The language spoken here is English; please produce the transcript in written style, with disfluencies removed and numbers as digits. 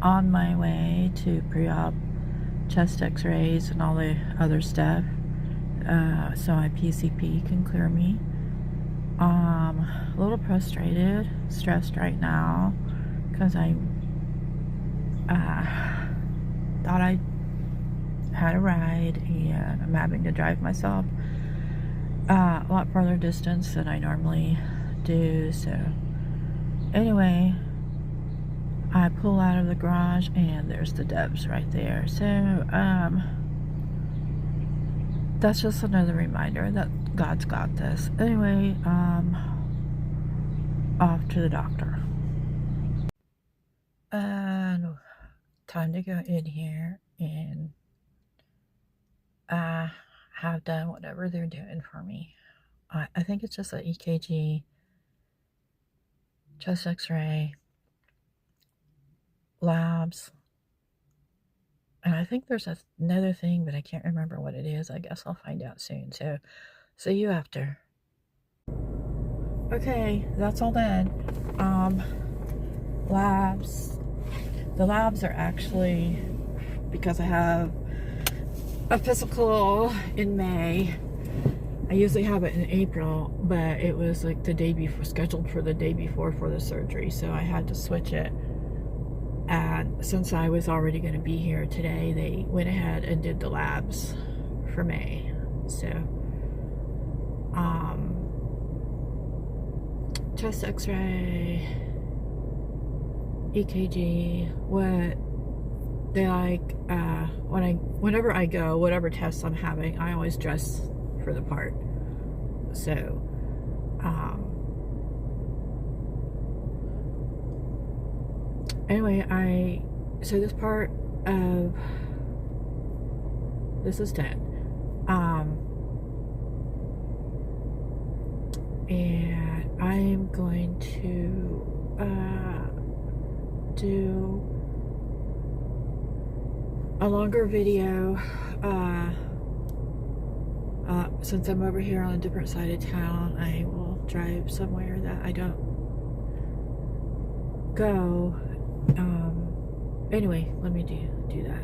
on my way to pre-op chest x-rays and all the other stuff, so my PCP can clear me. A little frustrated, stressed right now, because I thought I had a ride, and I'm having to drive myself a lot farther distance than I normally do. So anyway, I pull out of the garage and there's the Debs right there. So that's just another reminder that God's got this. Anyway, off to the doctor. And time to go in here and have done whatever they're doing for me. I think it's just an EKG, chest x-ray, labs, and I think there's another thing, but I can't remember what it is. I guess I'll find out soon. So see you after. Okay, that's all done. Labs. The labs are actually, because I have a physical in May. I usually have it in April, but it was like the day before, scheduled for the day before for the surgery, so I had to switch it. And since I was already going to be here today, they went ahead and did the labs for May. So chest x-ray, EKG, what they like. Whenever I go, whatever tests I'm having, I always dress for the part. So anyway, so this part of this is done, and I'm going to do a longer video since I'm over here on a different side of town. I will drive somewhere that I don't go. Anyway, let me do that.